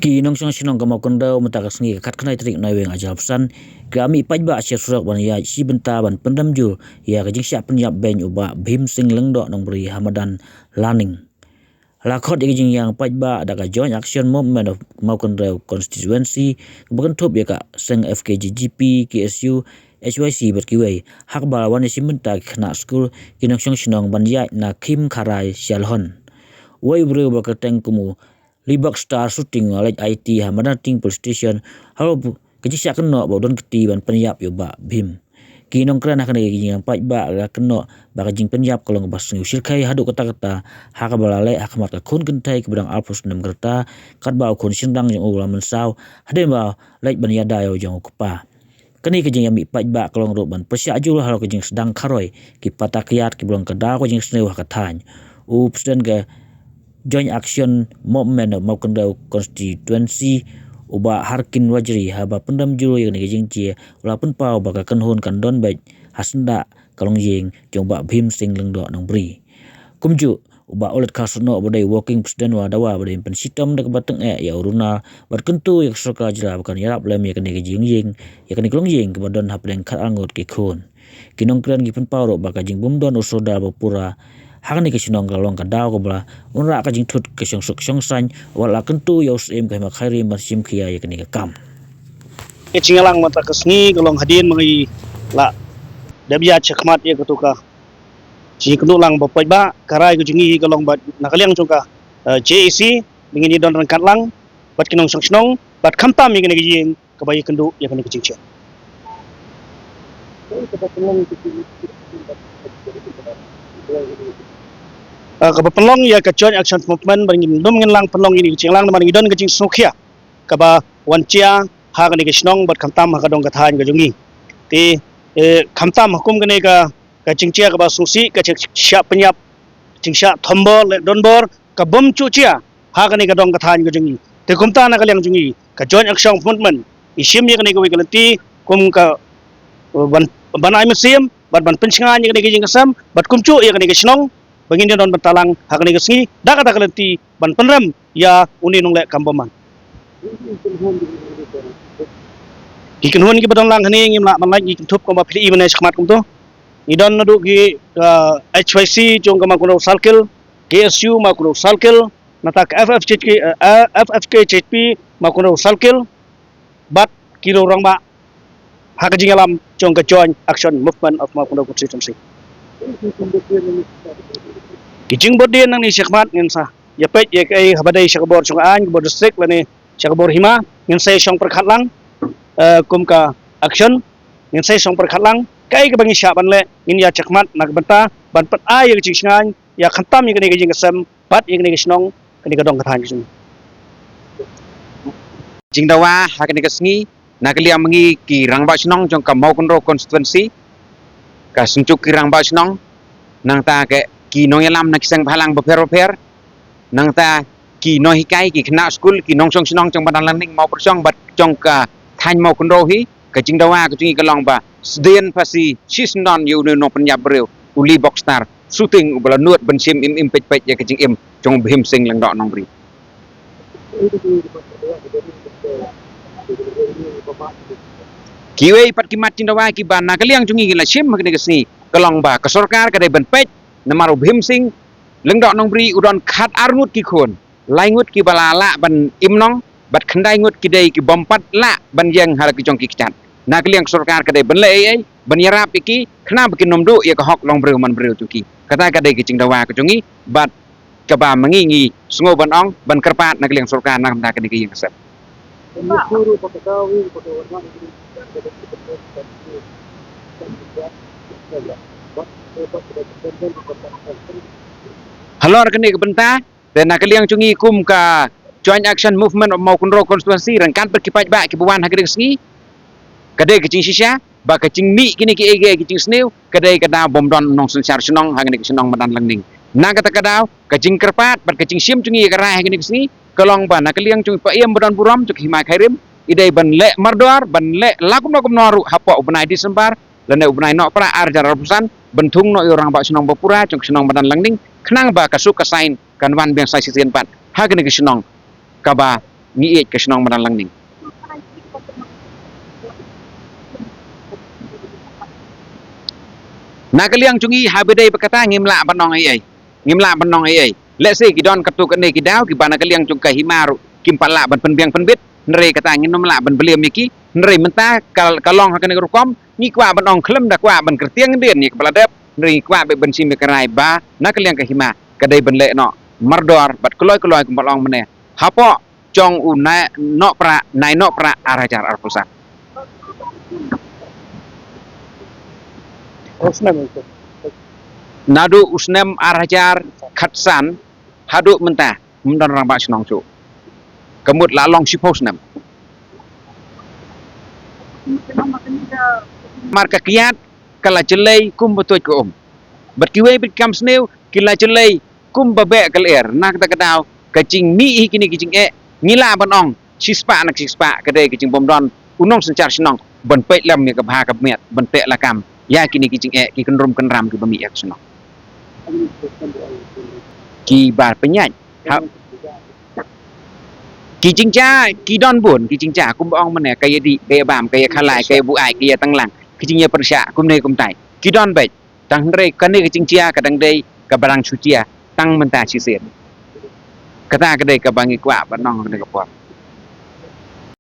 Ki nong song sinong gamau kondau matakas ngi kat kanai trik nai weng ajal pesan kami pajba asyir surak ban ya si benta ban pendam ju ya kajing siap penyap ben uba bhim sing lengdok nong beri hamadan laning lakot yang yang pajba ada ka joint action movement of mau kondau constituency bukan top ya ka seng FKGGP KSU HYC berkiwai hak balawan si benta kena school ki nong song sinong ban ya na kim karai sialhon wai bro bakateng kumu Libak Star shooting alaj IT hamadan ting police station halo kejisa keno bodon keti ban penyap yo ba bhim kinong kran akan yang pai ba ga keno ba kajing penyap kolong bas usil kai hadu kata-kata hak balale hak mat ka kun kentai ke bedang alpus 6 kerta kat ba kun sindang yang ulah mensau hade ba laj ban yada yo jang kupa kani kejing yang pai ba kolong ro ban persia ajul halo kejing sedang karoi ki patakiat ki belong kada ko jing sneu hakatan upsden ga Joint Action Movement mau kendau constituency uba harkin wajri haba pendam juru yang negejing cie walaupun pau baka kenhun kan don baik hasenda kalong jing jong ba bhim sing lengdo nang beri kumju uba olet kasono bodai working president wa dawa bodai pensitom dak bateng ya uruna berkentu yak soka jela bukan yarap lem ya negejing jing ya kalong jing ke badon hapdeng khat angot ke khun kinong kran gi pen pau ro baka jing bumdon usoda bapura hakani ke sinong galong ka daw ko bla unra ka jing thut ke song suk song san wala kentu yos em ka ma khairi marsim khia ya kani ka kam ke cingalang mata kesni galong hadin mengi la dabia chakmat ye kutuka ci kenu lang bapai ba karai ku jingi galong bat nakaliang chungka JAC mingini don rangkat lang bat kinong song snong bat khamta mi kene jing ka bayi kendu ya kene kecing cia kaba penlong ya ka joint action movement bangin dum ngin lang penlong ini kecing lang man ngidon kecing sukhia kaba wancia ha ka ni kesnong bat khamtam ha ka dong ka than ka jungi ti khamtam hukum kene ka kecing cia kaba susi ka siap penyap cing sia thombol donbor ka bom chu cia ha ka ni ka dong ka than ka jungi ti kumta na kalyang jungi ka joint action movement isim ya kene ka wikalati kum ka ban ai musim bat ban pensingan ya kene kecing kasam bat kumcu ya kene kesnong bangin don bentalang hakani kesni dak ada kalenti ban penrem ya uni nonglek kamboman ikan hun ki badon lang hani ngim la man lagi tup ko ma pli mane skmat kum to idon nadu ki HYC jong kama kuno salkel KSU ma kuno salkel natak FFKJP ma kuno salkel bat kilo rang ba hakajing alam jong ka joint action movement of ma kuno constituency kijing bodien nang ni syakmat ngin sa yapet ye kai habadai syakabor sungaan kebor district lani syakabor hima ngin sai song perkhat lang kum ka action ngin sai song perkhat lang kai ke bangi syak ban le ngin ya syakmat nak benta ban pat ai ye kijing singan ya khantam ye kene kijing kasam bat ye kene kisnong kene kadong kathan kijing jing dawa ha kene kasngi nakliam mengi ki rangba snong jong ka mau konro constituency ka sungcuk ki rangba snong nang ta ke ki nong yalam nak sang phalang beper nang ta ki no hikai ki khna school ki nong song sinong chong badan learning mau persong bat chong ka than mau konro hi ka jing dawa ka jingi kalong ba sden pasi sisnon yu no penyap breu uli box star shooting ubala nuat bensim im pej ya ka jing im chong bhim sing lang dok nong bri kiwei pat kimat jing dawa ki ban nakaliang jungi la sim ka ni kasni kalong ba ka sarkar ka dai ban pej namaru bhim sing lengdok nong bri udon khat arngut ki khon laingut ki balala ban imnong bat khandai ngut ki dei ki bompat la ban yang hal ki jong ki chat nakliang sarkar ka dai ban le ai ban yarap iki khna bikin nomdu ya ka hok long breu man breu tu ki kata ka dei ki jing dawa ka jungi bat ka ba mangi ngi sngo ban ong ban kerpat nakliang sarkar nak ta ka dei ki yang sep halor kene ke benta dan nakaliang cungi kum ka joint action movement mau kunro constituency rangkan berkipat ba ki buan hagring sngi kadai kecing sisya ba kecing mi kini ki ege kecing sneu kadai kada bom don nong sun char sunong hagring sunong madan langning na kata kadau kecing kerpat bar kecing sim cungi ka rai hagring sngi kalong ba nakaliang cungi pa iam badan buram cuk hima khairim idai ban le mardor ban le lakum nokum noru hapo ubnai disembar lene ubnai no pra arjar rapusan bentung no orang ba sunong bapura cuk sunong madan langning kenang ba kasuk kasain kan wan beng sai sisien pat hagni ki sunong kaba ngi ke snong madan lang ning nakaliang chungi habede berkata ngimla banong ai let's say kidon katu kene kidau ki bana kaliang chung ka himaru kimpala ban penbiang penbit nere kata nginom la ban beliam iki nere menta kalong hakane rukom ni kwa ban ong klem da kwa ban kertiang den ni kepala dep nere kwa be ban sim kerai ba nakaliang ka hima kadai ban le no mardor bat kloy kumbalong mene hapo chong una no pra nai no pra arajar arpusa nadu usnem arajar khatsan hadu mentah mendan ramba snong chu kemut la long sipos nam marka kiat kala jelei kum betuj ko bat kiwe bit kam sneu kila jelei kum babe kaler nak ta kadau kacing mi kini kicing ngila banong sispa nak sispa kade kicing bomdon unong sencar snong ban pet lam ni ka bha ka met ban te la kam ya kini kicing ki kenrum kenram ki bami ek snong ki bar penyaj ki cingca ki don bun ki cingca kum ong mene kaya di kaya bam kaya khalai kaya bu ai kaya tanglang ki cingnya persya kum ne kum tai ki don bet tang re kane ki cingcia kadang dei ka barang sucia tang menta si sen kata kadai ka bangi kwa banong ne ka